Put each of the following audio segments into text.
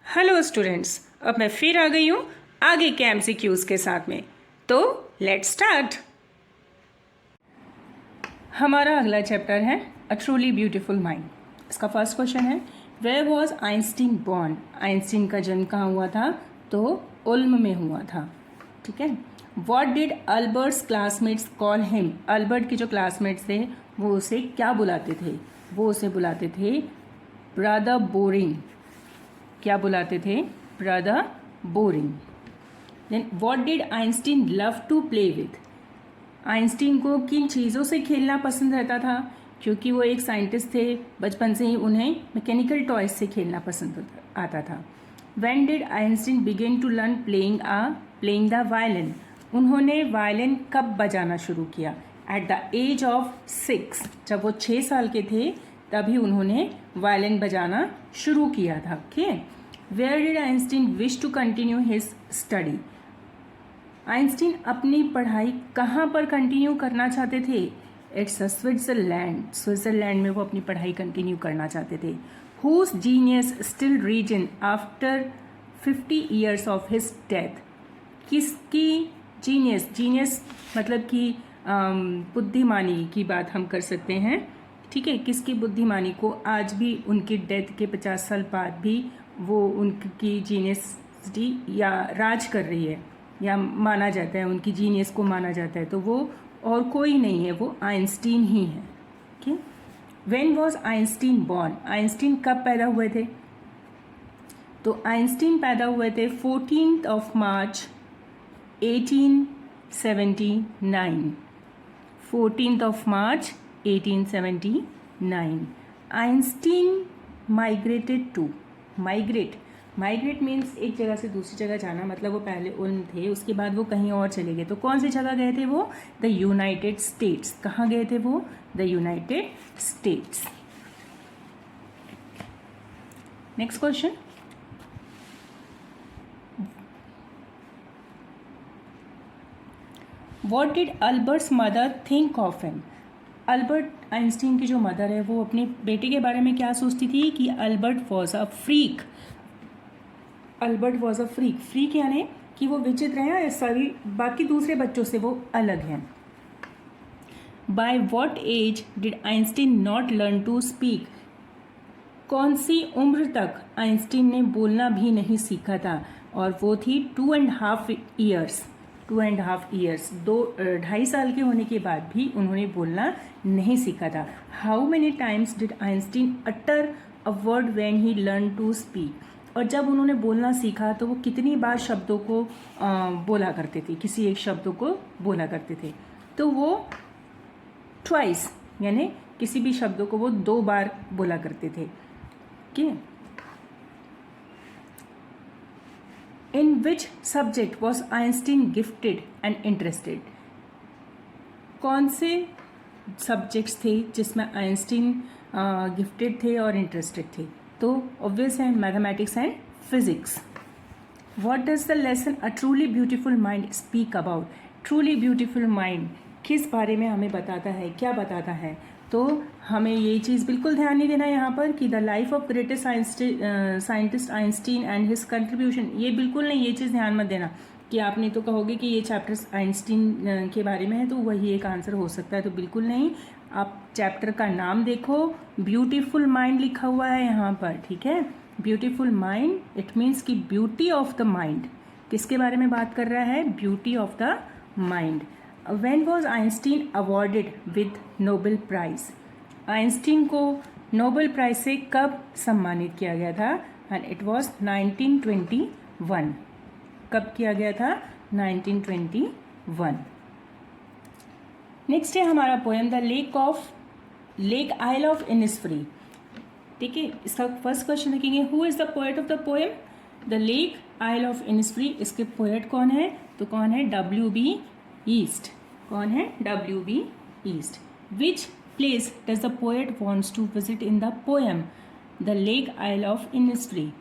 Hello students, अब मैं फिर आ गई हूँ आगे के एमसीक्यूज़ के साथ में। तो लेट्स स्टार्ट। हमारा अगला चैप्टर है अ ट्रूली ब्यूटीफुल माइंड। इसका फर्स्ट क्वेश्चन है, where was Einstein born? Einstein का जन्म कहाँ हुआ था? तो उल्म में हुआ था। ठीक है। What did Albert's classmates call him? Albert के जो क्लासमेट्स थे वो उसे क्या बुलाते थे? वो उसे बुलाते थे ब्रदर बोरिंग। क्या बुलाते थे? Brother boring. Then what did Einstein love to play with? Einstein को किन चीज़ों से खेलना पसंद रहता था? क्योंकि वो एक साइंटिस्ट थे, बचपन से ही उन्हें मैकेनिकल टॉयज से खेलना पसंद आता था। When did Einstein begin to learn playing the violin? उन्होंने वायलिन कब बजाना शुरू किया? At the age of 6। जब वो 6 साल के थे तभी उन्होंने वायलिन बजाना शुरू किया था। Okay. Where did Einstein wish to continue his study? Einstein अपनी पढ़ाई कहाँ पर कंटिन्यू करना चाहते थे? It's Switzerland. स्विट्जरलैंड में वो अपनी पढ़ाई कंटिन्यू करना चाहते थे। Whose genius still reason after 50 years of his death? किसकी जीनियस? जीनियस मतलब कि बुद्धिमानी की बात हम कर सकते हैं। ठीक है। किसकी बुद्धिमानी को आज भी उनकी डेथ के 50 साल बाद भी वो उनकी जीनियसिटी या राज कर रही है, या माना जाता है, उनकी जीनियस को माना जाता है। तो वो और कोई नहीं है, वो आइंस्टीन ही है। Okay. When was Einstein born? Einstein कब पैदा हुए थे? तो आइंस्टीन पैदा हुए थे 14 March 1879। 14 March 1879। Einstein migrated to. Migrate means एक जगह से दूसरी जगह जाना, मतलब वो पहले उल्म थे, उसके बाद वो कहीं और चले गए। तो कौन सी जगह गए थे वो? The United states. कहाँ गए थे वो? The United states. Next question, what did Albert's mother think of him? Albert Einstein की जो मदर है वो अपने बेटे के बारे में क्या सोचती थी? कि Albert was a freak. Albert was a freak. Freak यानी कि वो विचित्र हैं, सभी बाकी दूसरे बच्चों से वो अलग हैं। By what age did Einstein not learn to speak? कौन सी उम्र तक आइंस्टीन ने बोलना भी नहीं सीखा था? और वो थी 2.5 ईयर्स। 2.5 ईयर्स, 2.5 साल के होने के बाद भी उन्होंने बोलना नहीं सीखा था। How many times did Einstein utter a word when he learn to speak? और जब उन्होंने बोलना सीखा तो वो कितनी बार शब्दों को बोला करते थे, किसी एक शब्दों को बोला करते थे? तो वो ट्वाइस, यानी किसी भी शब्दों को वो 2 बार बोला करते थे। Okay. In which subject was Einstein gifted and interested? कौन से सब्जेक्ट्स थे जिसमें आइंस्टीन गिफ्टेड थे और इंटरेस्टेड थे? तो ऑब्वियस है, mathematics and physics. What does the lesson a truly beautiful mind speak about? Truly beautiful mind किस बारे में हमें बताता है, क्या बताता है? तो हमें ये चीज़ बिल्कुल ध्यान नहीं देना यहाँ पर कि the life of greatest scientist Einstein and his contribution, ये बिल्कुल नहीं, ये चीज़ ध्यान मत देना कि आपने तो कहोगे कि ये चैप्टर आइंस्टीन के बारे में है तो वही एक आंसर हो सकता है। तो बिल्कुल नहीं, आप चैप्टर का नाम देखो, ब्यूटीफुल माइंड लिखा हुआ है यहाँ पर। ठीक है। ब्यूटीफुल माइंड, इट मीन्स कि ब्यूटी ऑफ द माइंड। किसके बारे में बात कर रहा है? Beauty of the mind. When was Einstein awarded with Nobel prize? Einstein को नोबेल प्राइज से कब सम्मानित किया गया था? And it was 1921। कब किया गया था? 1921। नेक्स्ट है हमारा poem the lake isle of Innisfree. ठीक है। इसका फर्स्ट क्वेश्चन देखेंगे, who is the poet of the poem? The lake isle of Innisfree. इसके पोएट कौन है? तो कौन है? W.B. ईस्ट। कौन है? W.B. ईस्ट। Which place does the poet wants to visit in the poem the lake isle of Innisfree?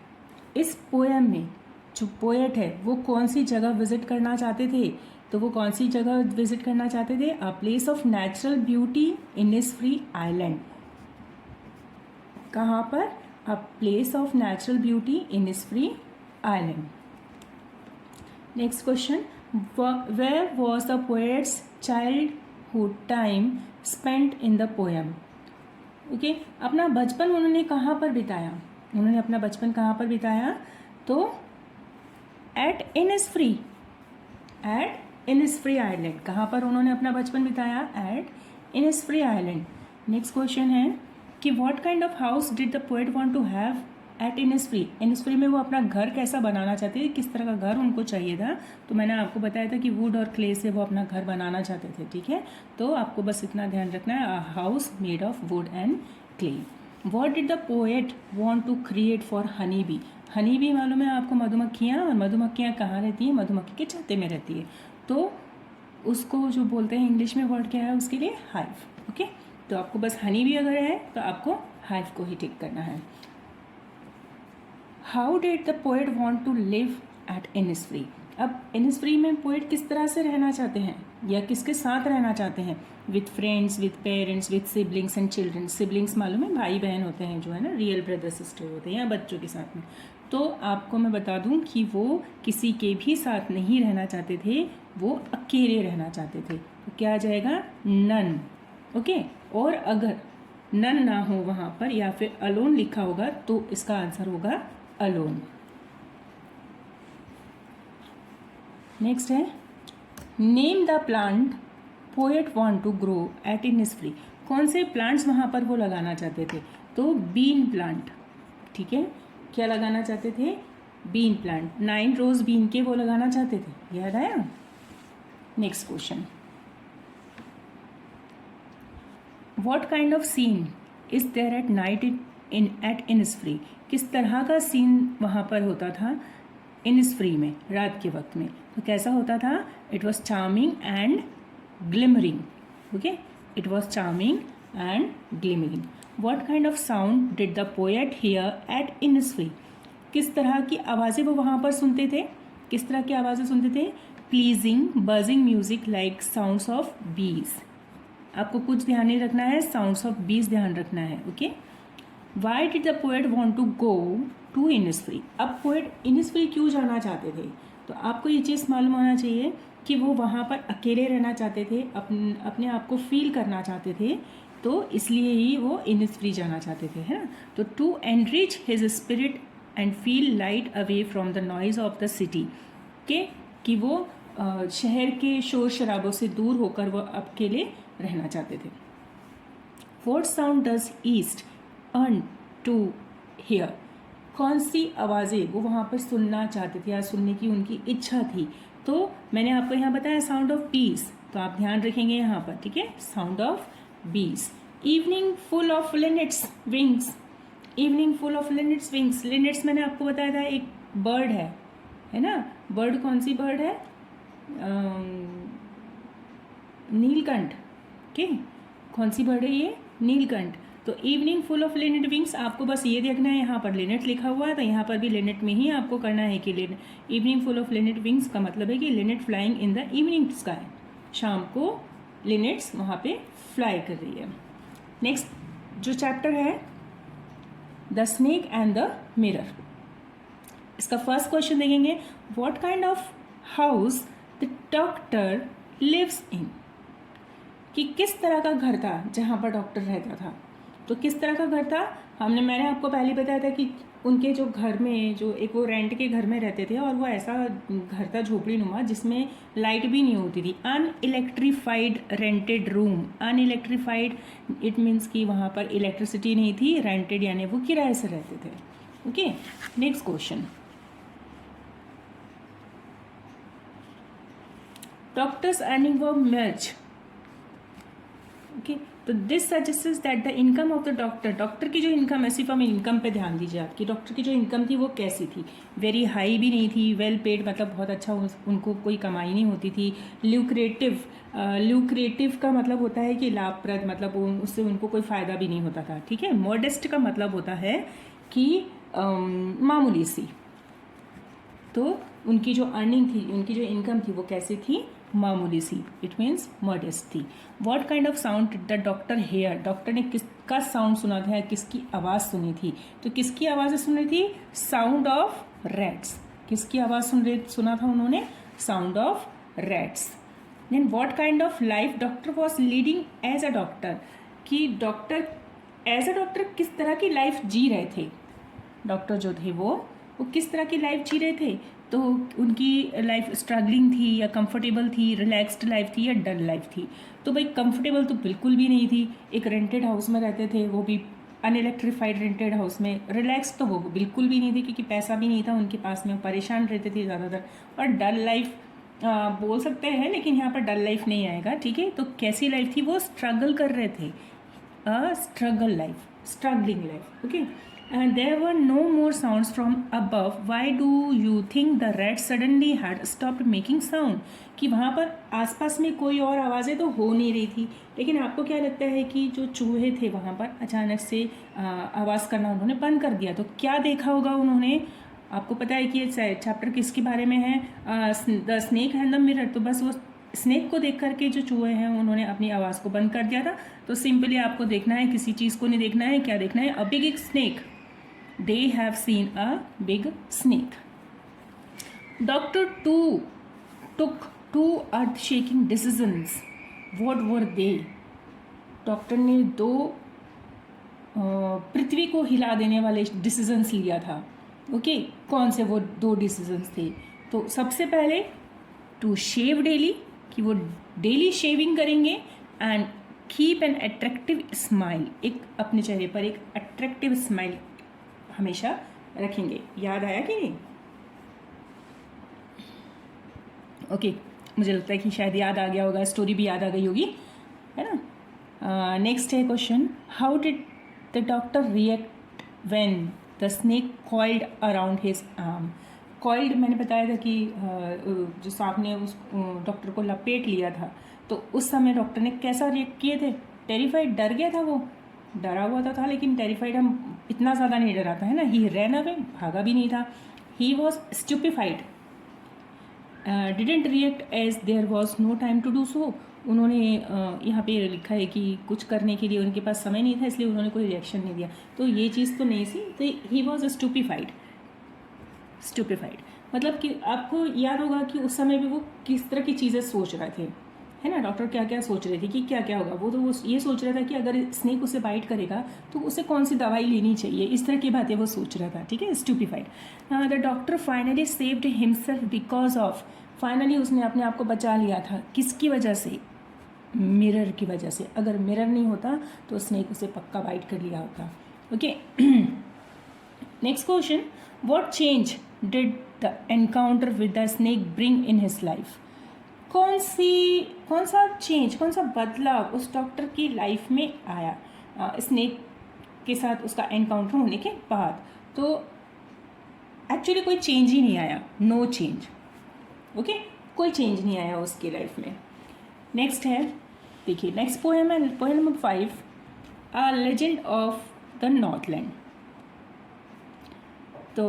इस पोएम में जो पोएट है वो कौन सी जगह विजिट करना चाहते थे? तो वो कौन सी जगह विजिट करना चाहते थे? A place of natural beauty Innisfree island. कहाँ पर? a place of natural beauty in Innisfree Island. Next question, where was the poet's childhood time spent in the poem? Okay, अपना बचपन उन्होंने कहाँ पर बिताया? उन्होंने अपना बचपन कहाँ पर बिताया? तो एट इनिसफ्री आइलैंड. कहाँ पर उन्होंने अपना बचपन बिताया? At Innisfree island. Next question है कि what kind of house did the poet want to have at Innisfree? Innisfree में वो अपना घर कैसा बनाना चाहते थे, किस तरह का घर उनको चाहिए था? तो मैंने आपको बताया था कि वुड और क्ले से वो अपना घर बनाना चाहते थे. ठीक है, तो आपको बस इतना ध्यान रखना है, a house made of wood and clay. What did the poet want to create for honey bee? Honey bee मालूम है आपको, मधुमक्खियाँ. और मधुमक्खियाँ कहाँ रहती हैं? मधुमक्खी के छत्ते में रहती है. तो उसको जो बोलते हैं इंग्लिश में वर्ड क्या है उसके लिए? हाइव. ओके, तो आपको बस हनी बी अगर है तो आपको हाइव को ही टिक करना है. How did the poet want to live at Innisfree? अब इनिसफ्री में पोएट किस तरह से रहना चाहते हैं या किसके साथ रहना चाहते हैं? With friends, with parents, with siblings and children. Siblings मालूम है, भाई बहन होते हैं जो है ना, रियल ब्रदर सिस्टर होते हैं, या बच्चों के साथ में. तो आपको मैं बता दूं कि वो किसी के भी साथ नहीं रहना चाहते थे, वो अकेले रहना चाहते थे. तो क्या आ जाएगा? नन. ओके, और अगर नन ना हो वहाँ पर या फिर अलोन लिखा होगा तो इसका आंसर होगा अलोन. नेक्स्ट है, name the plant poet want to grow at Innisfree. कौन से प्लांट्स वहाँ पर वो लगाना चाहते थे? तो बीन प्लांट. ठीक है, क्या लगाना चाहते थे? Been plant. 9 रोज बीन के वो लगाना चाहते थे. याद आया? Next question, what kind of scene is there at night in at Innisfree? किस तरह का सीन वहाँ पर होता था इनिसफ्री में रात के वक्त में? तो कैसा होता था? It was charming and glimmering. Okay, it was charming and glimmering. What kind of sound did the poet here eight Innisfree? किस तरह की आवाज़ें वो वहाँ पर सुनते थे? किस तरह की आवाज़ें सुनते थे? Pleasing buzzing music like sounds of बीज. आपको कुछ ध्यान नहीं रखना है, साउंड्स ऑफ बीज ध्यान रखना है. Okay, why did the poet want to go to Innisfree? अब पोएट इनिसफ्री क्यों जाना चाहते थे? तो आपको ये चीज़ मालूम होना चाहिए कि वो वहाँ पर अकेले रहना चाहते थे, अपने आप को फील करना चाहते थे, तो इसलिए ही वो इनिसफ्री जाना चाहते थे, है ना. तो to enrich his spirit and feel light away from the noise of the city के, कि वो शहर के शोर शराबों से दूर होकर वो अकेले रहना चाहते थे. व्हाट साउंड डज ईस्ट अर्न टू हियर? कौन सी आवाज़ें वो वहाँ पर सुनना चाहते थे या सुनने की उनकी इच्छा थी? तो मैंने आपको यहाँ बताया साउंड ऑफ बीज, तो आप ध्यान रखेंगे यहाँ पर. ठीक है, sound of bees. Evening full of linnets wings. Evening full of linnets wings. Linnets मैंने आपको बताया था एक बर्ड है ना. बर्ड कौन सी बर्ड है? नीलकंठ. ओके, कौन सी बर्ड है ये? नीलकंठ. तो evening full of Lynette wings, आपको बस ये देखना है, यहाँ पर लिनेट लिखा हुआ है तो यहाँ पर भी लिनेट में ही आपको करना है कि evening full of Lynette wings का मतलब है कि Lynette flying in the evening sky. शाम को लिनेट्स वहाँ पे फ्लाई कर रही है. नेक्स्ट जो चैप्टर है, the snake and the mirror. इसका फर्स्ट क्वेश्चन देखेंगे, what kind of house the doctor lives in? कि किस तरह का घर था जहाँ पर डॉक्टर रहता था. तो किस तरह का घर था? मैंने आपको पहले बताया था कि उनके जो घर में जो एक वो रेंट के घर में रहते थे, और वो ऐसा घर था झोपड़ी नुमा जिसमें लाइट भी नहीं होती थी. अनइलेक्ट्रीफाइड रेंटेड रूम. अनइलेक्ट्रीफाइड इट मीन्स कि वहाँ पर इलेक्ट्रिसिटी नहीं थी. रेंटेड यानी वो किराए से रहते थे. Okay, next question, doctors earning very much. Okay, तो this suggest that the income of the doctor की जो इनकम है, सिर्फ हम इनकम पे ध्यान दीजिए आपकी. डॉक्टर की जो इनकम थी वो कैसी थी? वेरी हाई भी नहीं थी, वेल पेड मतलब बहुत अच्छा उनको कोई कमाई नहीं होती थी. ल्यूक्रेटिव का मतलब होता है कि लाभप्रद, मतलब उससे उनको कोई फ़ायदा भी नहीं होता था. ठीक है, मॉडेस्ट का मतलब होता है कि मामूली सी. तो उनकी जो अर्निंग थी, उनकी जो इनकम थी वो कैसी थी? मामूली सी. इट मीन्स मॉडेस्ट थी. What kind of sound the doctor hear? Doctor ने किस का साउंड सुना था, किसकी आवाज़ सुनी थी? तो किसकी आवाज़ सुनी थी? Sound of rats. किसकी आवाज़ सुना था उन्होंने? Sound of rats. Then what kind of life doctor was leading as a doctor, कि डॉक्टर एज अ डॉक्टर किस तरह की लाइफ जी रहे थे? डॉक्टर जो थे वो किस तरह की लाइफ जी रहे थे? तो उनकी लाइफ स्ट्रगलिंग थी या कंफर्टेबल थी, रिलैक्स्ड लाइफ थी या डल लाइफ थी? तो भाई कंफर्टेबल तो बिल्कुल भी नहीं थी, एक रेंटेड हाउस में रहते थे, वो भी अनइलेक्ट्रीफाइड रेंटेड हाउस में। रिलैक्स तो वो बिल्कुल भी नहीं थी क्योंकि पैसा भी नहीं था उनके पास में, परेशान रहते थे ज़्यादातर। और डल लाइफ बोल सकते हैं, लेकिन यहाँ पर डल लाइफ नहीं आएगा, ठीक है? तो कैसी लाइफ थी? वो स्ट्रगल कर रहे थे, struggle life, struggling life, okay. And there were no more sounds from above. Why do you think the rats suddenly had stopped making sound? कि वहाँ पर आसपास में कोई और आवाज़ें तो हो नहीं रही थी, लेकिन आपको क्या लगता है कि जो चूहे थे वहाँ पर अचानक से आवाज़ करना उन्होंने बंद कर दिया? तो क्या देखा होगा उन्होंने? आपको पता है कि ये चैप्टर किसके बारे में है? The snake and the mirror. तो बस वो स्नेक को देख करके जो चूहे हैं उन्होंने अपनी आवाज़ को बंद कर दिया था। तो सिंपली आपको देखना है, किसी चीज़ को नहीं देखना है, क्या देखना है? A big snake. They have seen a big snake. Doctor took two earth-shaking decisions. What were they? Doctor ने दो पृथ्वी को हिला देने वाले डिसीजंस लिया था, ओके। कौन से वो दो डिसीजंस थे? तो सबसे पहले टू शेव डेली, कि वो डेली शेविंग करेंगे, and keep an attractive smile, एक अपने चेहरे पर एक अट्रैक्टिव स्माइल हमेशा रखेंगे। याद आया कि नहीं? ओके, मुझे लगता है कि शायद याद आ गया होगा, स्टोरी भी याद आ गई होगी, है ना? नेक्स्ट है question, how did the doctor react when the snake coiled around his arm? Coiled मैंने बताया था कि जो सांप ने उस डॉक्टर को लपेट लिया था, तो उस समय डॉक्टर ने कैसा रिएक्ट किए थे? टेरिफाइड, डर गया था, वो डरा हुआ था, लेकिन टेरिफाइड हम इतना ज़्यादा नहीं डरा था, है ना? ही रैन अवे, भागा भी नहीं था। He was stupefied, didn't react as there was no time to do so. उन्होंने यहाँ पे लिखा है कि कुछ करने के लिए उनके पास समय नहीं था, इसलिए उन्होंने कोई रिएक्शन नहीं दिया। तो ये चीज़ तो नहीं सी, तो ही वॉज स्टूपिफाइड। स्टूपिफाइड मतलब कि आपको याद होगा कि उस समय भी वो किस तरह की चीज़ें सोच रहे थे, है ना? डॉक्टर क्या क्या सोच रहे थे कि क्या क्या होगा। वो ये सोच रहा था कि अगर स्नेक उसे बाइट करेगा तो उसे कौन सी दवाई लेनी चाहिए, इस तरह की बातें वो सोच रहा था, ठीक है? Stupefied. The doctor finally saved himself because of, finally उसने अपने आप को बचा लिया था, किसकी वजह से? मिरर की वजह से। अगर मिरर नहीं होता तो स्नेक उसे पक्का बाइट कर लिया होता, okay. Next question, what change did the encounter with the snake bring in his life? कौन सा चेंज, कौन सा बदलाव उस डॉक्टर की लाइफ में आया स्नेक के साथ उसका एनकाउंटर होने के बाद? तो एक्चुअली कोई चेंज ही नहीं आया, नो चेंज, ओके, कोई चेंज नहीं आया उसकी लाइफ में। नेक्स्ट है, देखिए नेक्स्ट पोएम है, poem number 5, a legend of the Northland. तो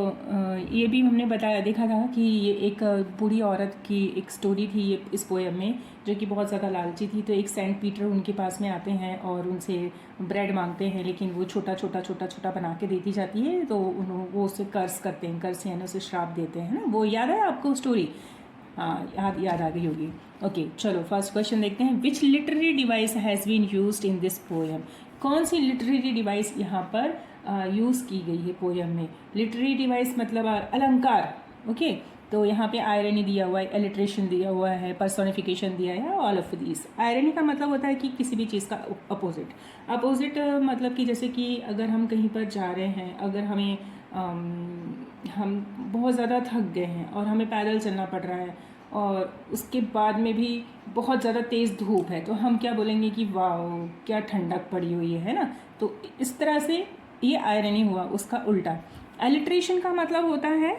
ये भी हमने देखा था कि ये एक बूढ़ी औरत की एक स्टोरी थी ये इस पोएम में, जो कि बहुत ज़्यादा लालची थी। तो एक सेंट पीटर उनके पास में आते हैं और उनसे ब्रेड मांगते हैं, लेकिन वो छोटा छोटा बना के देती जाती है, तो वो उससे कर्ज करते हैं, कर्ज यानी उसे श्राप देते हैं ना। वो याद है आपको स्टोरी? हाँ, याद आ गई होगी। ओके, चलो फर्स्ट क्वेश्चन देखते हैं। Which literary device has been used in this poem? कौन सी लिटरेरी डिवाइस यहाँ पर यूज़ की गई है पोएम में? लिटरेरी डिवाइस मतलब अलंकार, ओके। तो यहाँ पे आयरनी दिया हुआ है, एलिट्रेशन दिया हुआ है, पर्सोनिफिकेशन दिया है, ऑल ऑफ दीज। आयरनी का मतलब होता है कि किसी भी चीज़ का अपोजिट मतलब कि जैसे कि अगर हम कहीं पर जा रहे हैं, अगर हमें हम बहुत ज़्यादा थक गए हैं और हमें पैदल चलना पड़ रहा है और उसके बाद में भी बहुत ज़्यादा तेज़ धूप है, तो हम क्या बोलेंगे कि वाह क्या ठंडक पड़ी हुई है ना? तो इस तरह से ये आयरनी हुआ, उसका उल्टा। एलिट्रेशन का मतलब होता है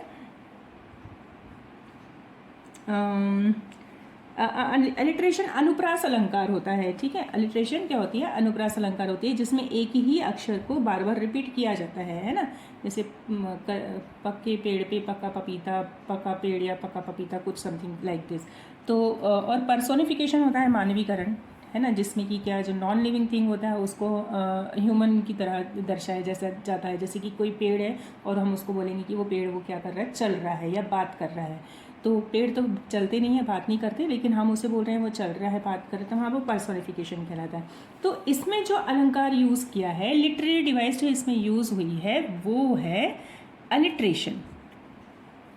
एलिट्रेशन अनुप्रास अलंकार होता है, ठीक है। एलिट्रेशन क्या होती है? अनुप्रास अलंकार होती है, जिसमें एक ही अक्षर को बार बार रिपीट किया जाता है ना। जैसे पक्के पेड़ पे पक्का पपीता, पक्का पेड़ या पक्का पपीता, कुछ समथिंग लाइक दिस। तो और पर्सोनिफिकेशन होता है मानवीकरण, है ना, जिसमें कि क्या जो नॉन लिविंग थिंग होता है उसको ह्यूमन की तरह दर्शाया जैसा जाता है। जैसे कि कोई पेड़ है और हम उसको बोलेंगे कि वो पेड़ वो क्या कर रहा है, चल रहा है या बात कर रहा है। तो पेड़ तो चलते नहीं है, बात नहीं करते, लेकिन हम उसे बोल रहे हैं वो चल रहा है, बात कर रहे हैं, तो वहाँ वो पर्सोनिफिकेशन कहलाता है। तो इसमें जो अलंकार यूज़ किया है, लिटरेरी डिवाइस जो इसमें यूज़ हुई है वो है अलिट्रेशन।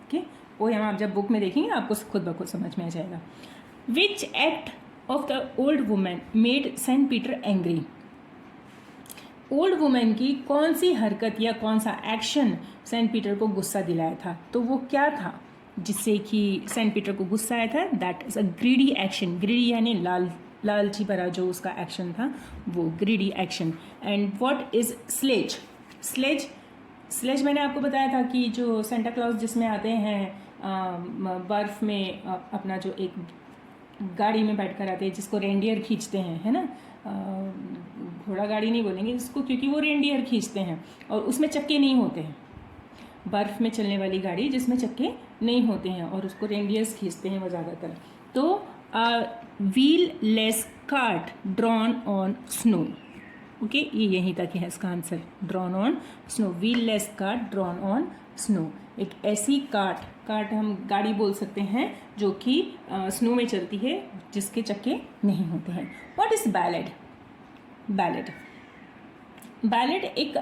ओके, वो यहाँ आप जब बुक में देखेंगे आपको खुद ब खुद समझ में आ जाएगा। Which act of the old women made Saint Peter angry? Old women की कौन सी हरकत या कौन सा एक्शन सेंट पीटर को गुस्सा दिलाया था? तो वो क्या था जिससे कि सेंट पीटर को गुस्सा आया था? That is a greedy action. Greedy यानी लालची भरा जो उसका एक्शन था वो greedy action. And what is sledge? Sledge मैंने आपको बताया था कि जो सेंटा क्लॉज जिसमें आते हैं बर्फ में अपना जो एक गाड़ी में बैठकर आते हैं जिसको रेंडियर खींचते हैं, है ना, घोड़ा गाड़ी नहीं बोलेंगे इसको क्योंकि वो रेंडियर खींचते हैं और उसमें चक्के नहीं होते हैं। बर्फ़ में चलने वाली गाड़ी जिसमें चक्के नहीं होते हैं और उसको रेंडियर्स खींचते हैं वो ज़्यादातर। तो wheel less cart drawn on snow. Okay, ये यहीं तक है इसका answer, drawn on snow. Wheel less cart drawn on snow. एक ऐसी कार्ट हम गाड़ी बोल सकते हैं जो कि स्नो में चलती है जिसके चक्के नहीं होते हैं। What is ballad? बैलेड एक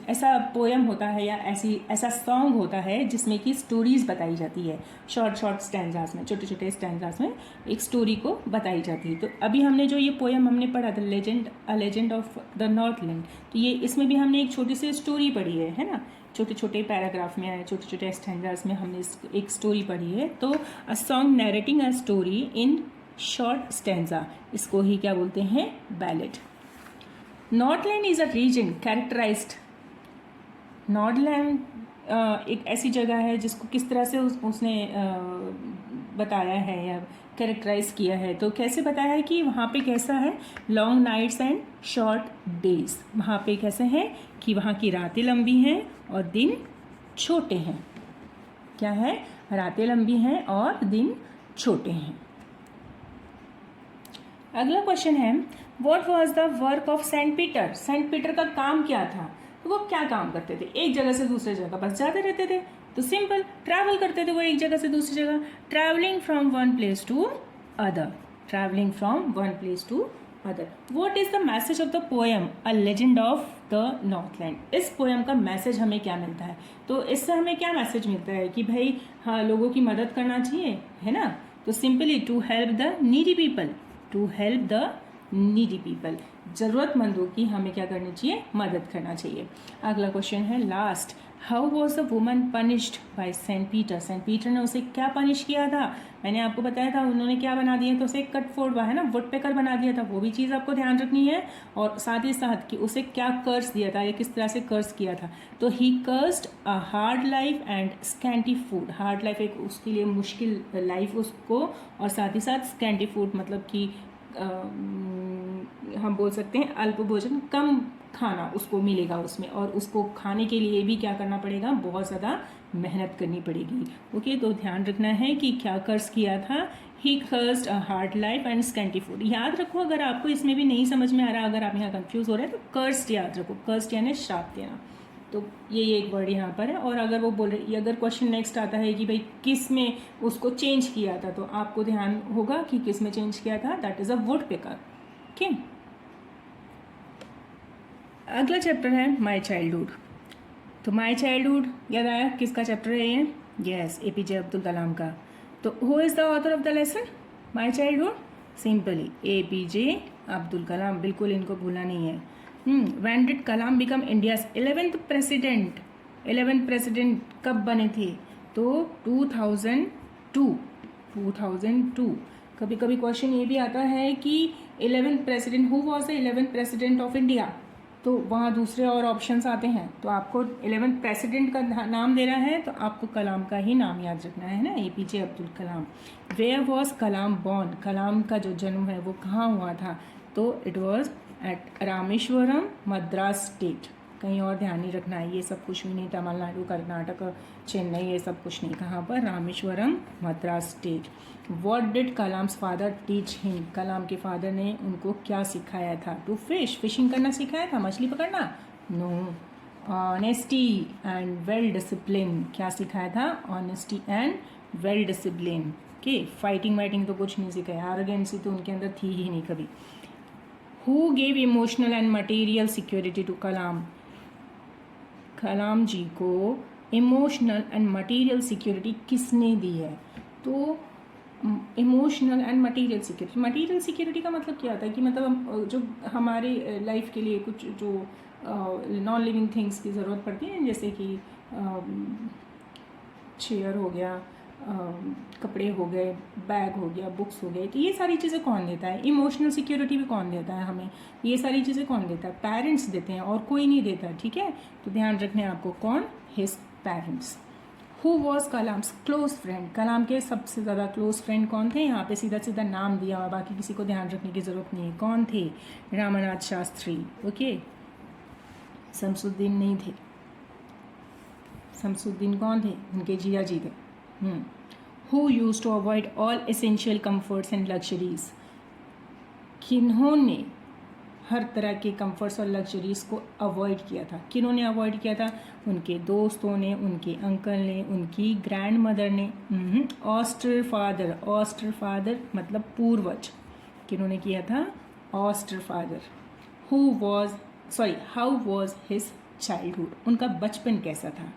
ऐसा पोयम होता है या ऐसा सॉन्ग होता है जिसमें कि स्टोरीज बताई जाती है, शॉर्ट स्टैंजास में, छोटे स्टैंजास में एक स्टोरी को बताई जाती है। तो अभी हमने जो ये पोयम हमने पढ़ा था लेजेंड ऑफ द नॉर्थलैंड, तो ये इसमें भी हमने एक छोटी सी स्टोरी पढ़ी है ना, छोटे पैराग्राफ में आए, छोटे स्टैंजास में हमने एक स्टोरी पढ़ी है। तो a song narrating a story in short stanza, इसको ही क्या बोलते हैं? Ballad. Northland is a region characterized. Northland एक ऐसी जगह है जिसको किस तरह से उसने बताया है या कैरेक्टराइज किया है। तो कैसे बताया है कि वहाँ पे कैसा है? Long nights and short days. वहाँ पे कैसे है कि वहाँ की रातें लंबी हैं और दिन छोटे हैं। क्या है? रातें लंबी हैं और दिन छोटे हैं। अगला क्वेश्चन है, what was the work of Saint Peter? Saint Peter का काम क्या था? तो वो क्या काम करते थे? एक जगह से दूसरे जगह बस जाते रहते थे। तो सिंपल, ट्रैवल करते थे वो एक जगह से दूसरी जगह। Travelling from one place to other. Travelling from one place to other. What is the message of the poem a legend of the northland? इस पोएम का मैसेज हमें क्या मिलता है? तो इससे हमें क्या मैसेज मिलता है कि भाई हाँ, लोगों की मदद करना चाहिए, है ना। तो simply to help the needy people, to help the needy people, ज़रूरतमंदों की हमें क्या करनी चाहिए? मदद करना चाहिए। अगला क्वेश्चन है last, how was the woman punished by Saint Peter? Saint Peter ने उसे क्या पनिश किया था? मैंने आपको बताया था उन्होंने क्या बना दिया, तो उसे कट फोड़ है ना, वुड पेकर बना दिया था। वो भी चीज़ आपको ध्यान रखनी है। और साथ ही साथ कि उसे क्या कर्स दिया था या किस तरह से कर्स किया था। तो he cursed a hard life and scanty food. Hard life एक उसके लिए मुश्किल लाइफ उसको, और साथ ही साथ स्कैंटी फूड मतलब कि हम बोल सकते हैं अल्प भोजन, कम खाना उसको मिलेगा उसमें, और उसको खाने के लिए भी क्या करना पड़ेगा? बहुत ज़्यादा मेहनत करनी पड़ेगी। ओके, तो ध्यान रखना है कि क्या कर्स किया था। He cursed a hard life and scanty food. याद रखो, अगर आपको इसमें भी नहीं समझ में आ रहा, अगर आप यहाँ कंफ्यूज हो रहे हैं तो कर्स्ड याद रखो। कर्स्ड यानी श्राप देना। तो ये एक वर्ड यहाँ पर है। और अगर वो बोल रहे, अगर क्वेश्चन नेक्स्ट आता है कि भाई किस में उसको चेंज किया था, तो आपको ध्यान होगा कि किस में चेंज किया था। That is a would picker. Okay, अगला चैप्टर है माई चाइल्डहुड। तो माई चाइल्डहुड याद आया किसका चैप्टर है ये? यस, एपीजे अब्दुल कलाम का। तो who is the author of the lesson my childhood? Simply APJ Abdul Kalam. बिल्कुल इनको भूलना नहीं है। When did Kalam become India's 11th president? 11th president कब बने थे? तो 2002। कभी कभी क्वेश्चन ये भी आता है कि 11th president, who was the 11th president of India? तो वहाँ दूसरे और ऑप्शंस आते हैं। तो आपको 11th प्रेसिडेंट का नाम देना है तो आपको कलाम का ही नाम याद रखना है ना, APJ Abdul Kalam. Where was Kalam born? Kalam का जो जन्म है वो कहाँ हुआ था? तो it was at Rameswaram, Madras state. कहीं और ध्यान नहीं रखना है, ये सब कुछ भी नहीं, तमिलनाडु, कर्नाटक, चेन्नई, ये सब कुछ नहीं। कहाँ पर? Rameswaram, Madras state. What did Kalam's father teach him? Kalam के फादर ने उनको क्या सिखाया था? टू फिश, फिशिंग करना सिखाया था, मछली पकड़ना? No. Honesty and well discipline, क्या सिखाया था? Honesty and well discipline. Okay, fighting whiting तो कुछ नहीं सिखाया, आरोगेंसी तो उनके अंदर थी ही नहीं कभी। Who gave emotional and material security to Kalam? Kalam ji को इमोशनल एंड मटेरियल सिक्योरिटी किसने दी है? तो इमोशनल एंड मटेरियल सिक्योरिटी का मतलब क्या होता है कि मतलब जो हमारे लाइफ के लिए कुछ जो नॉन लिविंग थिंग्स की ज़रूरत पड़ती है, जैसे कि चेयर हो गया, कपड़े हो गए, बैग हो गया, बुक्स हो गए, तो ये सारी चीज़ें कौन देता है? इमोशनल सिक्योरिटी भी कौन देता है हमें? ये सारी चीज़ें कौन देता है? पेरेंट्स देते हैं, और कोई नहीं देता। ठीक है, तो ध्यान रखना है आपको, कौन? His parents. Who was Kalam's close friend? Kalam के सबसे ज़्यादा क्लोज फ्रेंड कौन थे? यहाँ पे सीधा सीधा नाम दिया हुआ, बाकी किसी को ध्यान रखने की ज़रूरत नहीं है। कौन थे? रामनाथ शास्त्री। ओके, शमसुद्दीन नहीं थे। शमसुद्दीन कौन थे? उनके जिया जी थे। Who use to avoid all essential comforts and luxuries? किन्होंने हर तरह के कंफर्ट्स और लग्जरीज को अवॉइड किया था? किन्होंने अवॉइड किया था? उनके दोस्तों ने, उनके अंकल ने, उनकी ग्रैंड मदर ने। ऑस्टर फादर मतलब पूर्वज। किन्होंने किया था? ऑस्टर father. How was his childhood? उनका बचपन कैसा था?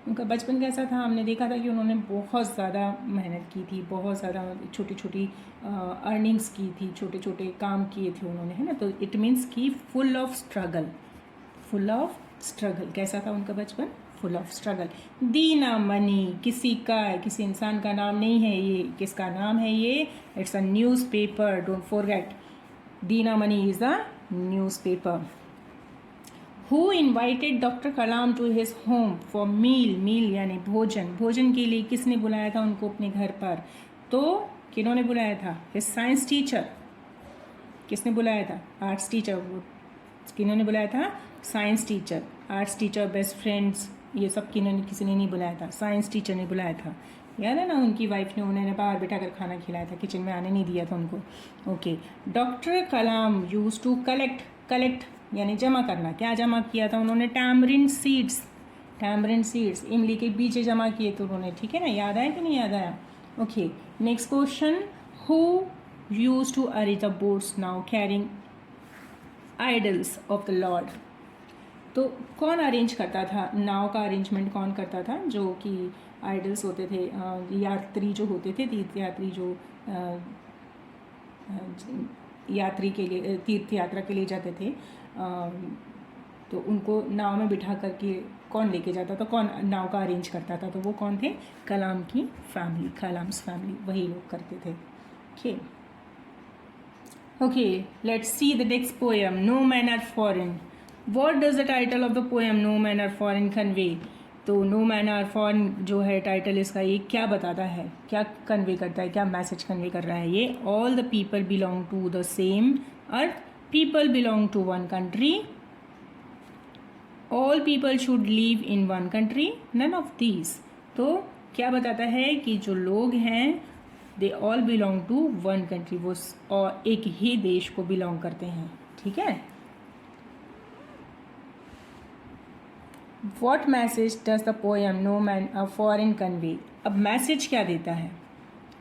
उनका बचपन कैसा था? हमने देखा था कि उन्होंने बहुत ज़्यादा मेहनत की थी, बहुत ज़्यादा छोटी छोटी अर्निंग्स की थी, छोटे छोटे काम किए थे उन्होंने, है ना। तो इट मीन्स कि फुल ऑफ स्ट्रगल। कैसा था उनका बचपन? Full of struggle. Dina money किसी का, किसी इंसान का नाम नहीं है ये। किसका नाम है ये? It's a newspaper, don't forget. Dinamani is a newspaper. Who invited doctor Kalam to his home for meal यानी भोजन के लिए किसने बुलाया था उनको अपने घर पर? तो किन्होंने बुलाया था? His science teacher. किसने बुलाया था? Arts teacher. किन्होंने बुलाया था? Science teacher. Arts teacher, best friends, ये सब किसी ने नहीं बुलाया था, साइंस टीचर ने बुलाया था। याद है ना, उनकी वाइफ ने उन्हें बाहर बिठा कर खाना खिलाया था, किचन में आने नहीं दिया था उनको। Okay, doctor Kalam use to collect यानी जमा करना। क्या जमा किया था उन्होंने? टैमरिन सीड्स, इमली के बीज जमा किए थे उन्होंने। ठीक है ना, याद आया कि नहीं याद आया? Okay, next question. Who use to arrange the boats now carrying idols of the lord? तो कौन अरेंज करता था? नाव का अरेंजमेंट कौन करता था? जो कि आइडल्स होते थे, यात्री जो होते थे, तीर्थयात्री जो यात्री के लिए तीर्थ यात्रा के लिए जाते थे, तो उनको नाव में बिठा करके कौन लेके जाता था? कौन नाव का अरेंज करता था? तो वो कौन थे? कलाम की फैमिली, कलाम्स फैमिली, वही लोग करते थे। Okay, let's see the next poem, no men are foreign. What does the title of the poem no men are foreign convey? तो नो मैन आर फॉरेन जो है टाइटल इसका, ये क्या बताता है, क्या कन्वे करता है, क्या मैसेज कन्वे कर रहा है ये? All the people belong to the same earth, people belong to one country, all people should live in one country, none of these. तो क्या बताता है कि जो लोग हैं they all belong to one country, वो और एक ही देश को बिलोंग करते हैं। ठीक है। What message does the poem no men are foreign convey? अब मैसेज क्या देता है?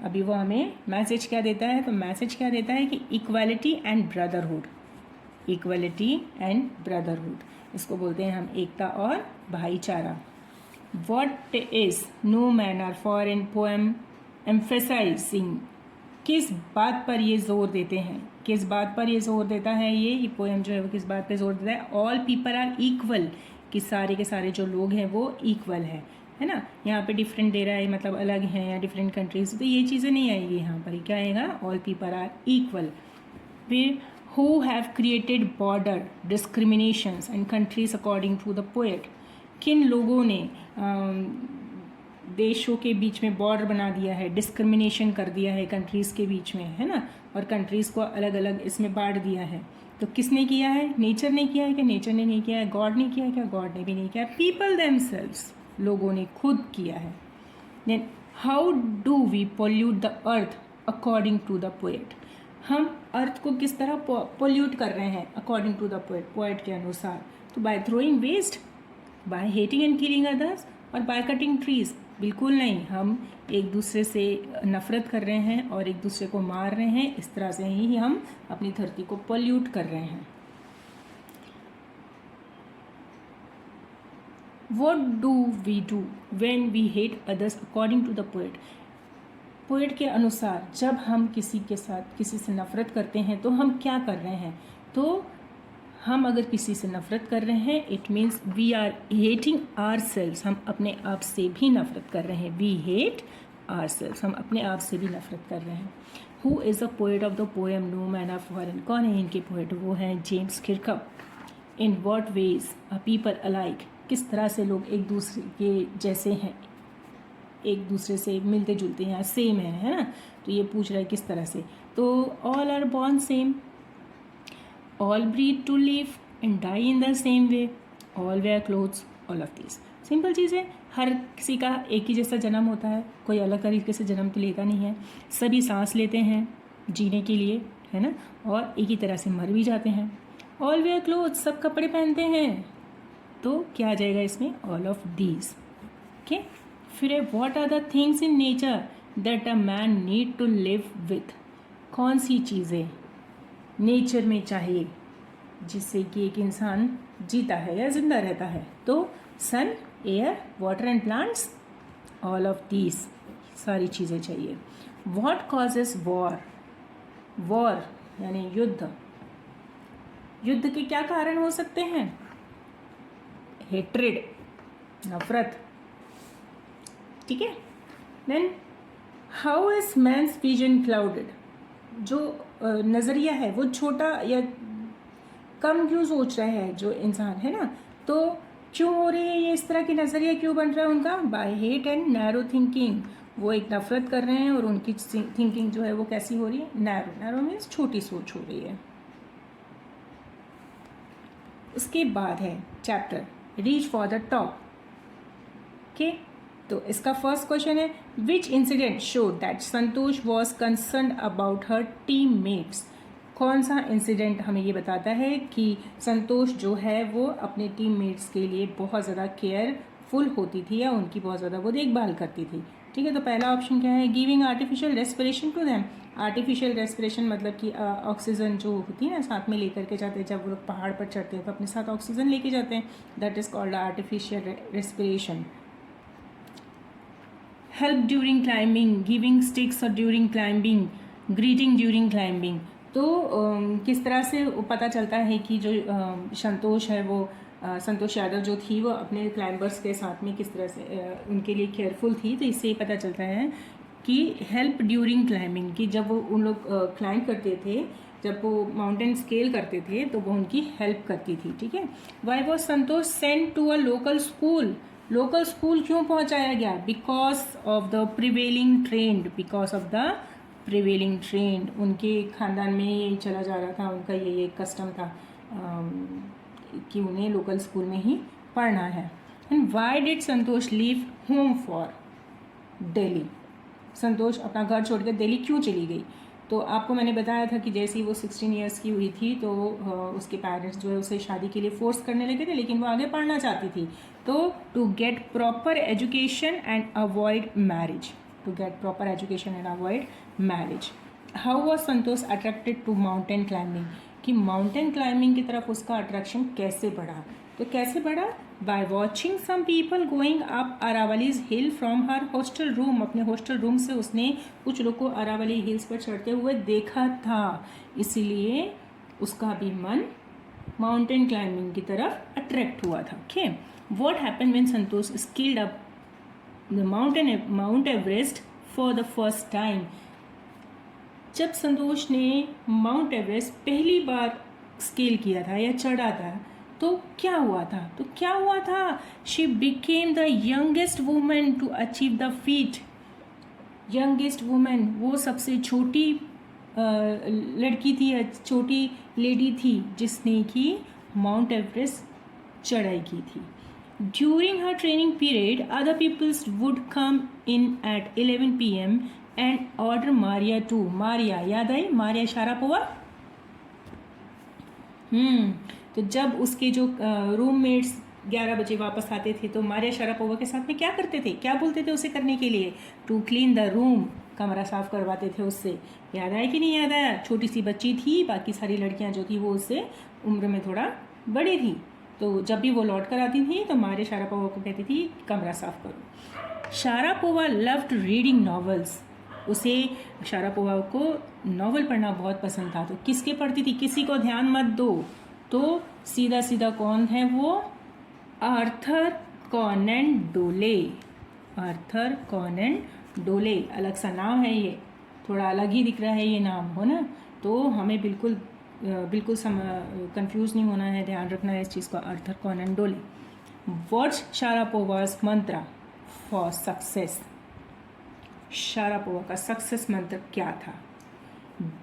अभी वो हमें मैसेज क्या देता है? तो मैसेज क्या देता है कि इक्वालिटी एंड ब्रदरहुड, इसको बोलते हैं हम एकता और भाईचारा। What is no men are foreign poem emphasising? किस बात पर ये जोर देते हैं? किस बात पर ये जोर देता है? ये पोएम जो है वो किस बात पे जोर देता है? ऑल पीपल आर इक्वल, कि सारे के सारे जो लोग हैं वो इक्वल है ना। यहाँ पे डिफरेंट दे रहा है, मतलब अलग हैं या डिफरेंट कंट्रीज, तो ये चीज़ें नहीं आएगी यहाँ पर। क्या आएगा? All people are equal. फिर who have created border discriminations and countries according to the poet? किन लोगों ने देशों के बीच में बॉर्डर बना दिया है, डिस्क्रिमिनेशन कर दिया है कंट्रीज़ के बीच में, है ना, और कंट्रीज़ को अलग अलग इसमें बांट दिया है। तो किसने किया है? नेचर ने किया है क्या? नेचर ने नहीं किया है। गॉड ने किया है क्या? गॉड ने भी नहीं किया है। पीपल देमसेल्व्स, लोगों ने खुद किया है। Then how do we pollute the earth according to the poet? हम अर्थ को किस तरह पोल्यूट कर रहे हैं according to the poet, poet के अनुसार? तो by throwing waste, by hating and killing others, और बाय कटिंग ट्रीज? बिल्कुल नहीं, हम एक दूसरे से नफरत कर रहे हैं और एक दूसरे को मार रहे हैं। इस तरह से ही हम अपनी धरती को पोल्यूट कर रहे हैं। What do we do when we hate others according to the poet? Poet के अनुसार जब हम किसी के साथ किसी से नफरत करते हैं तो हम क्या कर रहे हैं? तो हम अगर किसी से नफरत कर रहे हैं, it means we are hating ourselves, हम अपने आप से भी नफरत कर रहे हैं। वी हेट आवर सेल्व्स, हम अपने आप से भी नफरत कर रहे हैं। Who is the poet of the poem no man of foreign? कौन है इनके पोएट? वो हैं James Kirkup. In what ways are people alike? किस तरह से लोग एक दूसरे के जैसे हैं, एक दूसरे से मिलते जुलते हैं, सेम है ना? तो ये पूछ रहा है किस तरह से। तो all are born same, all breed to live and die in the same way, all wear clothes, all of this. Simple चीज़ है, हर किसी का एक ही जैसा जन्म होता है, कोई अलग तरीके से जन्म तो लेता नहीं है। सभी सांस लेते हैं जीने के लिए, है ना? और एक ही तरह से मर भी जाते हैं। ऑल वेयर क्लोथ्स, सब कपड़े पहनते हैं। तो क्या आ जाएगा इसमें? All of these. ओके, फिर what are the things in nature that a man need to live with? कौन सी चीज़ें नेचर में चाहिए जिससे कि एक इंसान जीता है या जिंदा रहता है? तो sun, air, water and plants, all of these, सारी चीज़ें चाहिए। What causes war? वॉर यानी युद्ध। युद्ध के क्या कारण हो सकते हैं? हेट्रेड, नफरत। ठीक है। Then how is man's vision clouded? जो नज़रिया है वो छोटा या कम क्यों सोच रहा है जो इंसान है ना? तो क्यों हो रही है ये, इस तरह की नज़रिया क्यों बन रहा है उनका? By hate and narrow thinking. वो एक नफरत कर रहे हैं और उनकी थिंकिंग जो है वो कैसी हो रही है? नैरो। नैरो मीन्स छोटी सोच हो रही है। उसके बाद है chapter reach for the top. Okay, तो इसका फर्स्ट क्वेश्चन है which incident show that Santosh was concern about her teammates? कौन सा इंसिडेंट हमें ये बताता है कि संतोष जो है वो अपने टीम मेट्स के लिए बहुत ज़्यादा केयरफुल होती थी या उनकी बहुत ज़्यादा वो देखभाल करती थी? ठीक है, तो पहला ऑप्शन क्या है? Giving artificial respiration to them. Artificial respiration मतलब कि ऑक्सीजन जो होती है ना साथ में लेकर के जाते हैं, जब वो लोग पहाड़ पर चढ़ते हैं तो अपने साथ ऑक्सीजन लेके जाते हैं, that is called artificial respiration. Help during climbing, giving sticks और during climbing, greeting during climbing. तो किस तरह से पता चलता है कि जो संतोष है वो संतोष यादव जो थी वो अपने क्लाइंबर्स के साथ में किस तरह से उनके लिए केयरफुल थी? तो इससे पता चलता है कि हेल्प ड्यूरिंग क्लाइंबिंग, कि जब वो उन लोग क्लाइंब करते थे, जब वो माउंटेन स्केल करते थे तो वो उनकी हेल्प करती थी। ठीक है। Why was Santosh sent to a local school? Local school क्यों पहुंचाया गया? Because of the prevailing trend, because of the prevailing trend. उनके खानदान में ये चला जा रहा था, उनका ये कस्टम था कि उन्हें लोकल स्कूल में ही पढ़ना है। And why did Santosh leave home for Delhi? Santosh अपना घर छोड़कर दिल्ली क्यों चली गई? तो आपको मैंने बताया था कि जैसे ही वो 16 ईयर्स की हुई थी तो उसके पेरेंट्स जो है उसे शादी के लिए फोर्स करने लगे थे, लेकिन वो आगे पढ़ना चाहती थी। तो to get proper education and avoid marriage, to get proper education and avoid marriage. How was Santosh attracted to mountain climbing? कि माउंटेन क्लाइंबिंग की तरफ उसका अट्रैक्शन कैसे बढ़ा? तो कैसे बढ़ा? By watching some people going up Aravallis hill from her hostel room. अपने हॉस्टल रूम से उसने कुछ लोग को अरावली हिल्स पर चढ़ते हुए देखा था, इसीलिए उसका भी मन माउंटेन क्लाइंबिंग की तरफ अट्रैक्ट हुआ था। Okay, what happened when Santosh skilled up the mount Everest for the first time? जब संतोष ने माउंट एवरेस्ट पहली बार स्केल किया था या चढ़ा था तो क्या हुआ था? तो क्या हुआ था? She became the youngest women to achieve the feat. Youngest women, वो सबसे छोटी लड़की थी, छोटी लेडी थी जिसने कि माउंट एवरेस्ट चढ़ाई की थी. During her training period other peoples would come in at 11 PM and order Maria to. Maria याद आई, मारिया शारापोवा. तो जब उसके जो रूममेट्स 11 बजे वापस आते थे तो मारिया शारापोवा के साथ में क्या करते थे, क्या बोलते थे उसे करने के लिए? टू क्लीन द रूम, कमरा साफ करवाते थे उससे. याद आया कि नहीं याद आया? छोटी सी बच्ची थी, बाकी सारी लड़कियां जो थी वो उससे उम्र में थोड़ा बड़ी थी. तो जब भी वो लौट कर आती थी तो मारिया शारापोवा को कहती थी कमरा साफ करो. Sharapova loved reading novels. उसे शारापोवा को नॉवल पढ़ना बहुत पसंद था. तो किसके पढ़ती थी? किसी को ध्यान मत दो. तो सीधा सीधा कौन है वो? आर्थर कॉनन डोले. आर्थर कॉनन डोले. अलग सा नाम है ये, थोड़ा अलग ही दिख रहा है ये नाम, हो ना. तो हमें बिल्कुल कंफ्यूज नहीं होना है, ध्यान रखना है इस चीज़ का. Arthur Conan Doyle. What's Sharapova's mantra for success? Sharapova का सक्सेस मंत्र क्या था?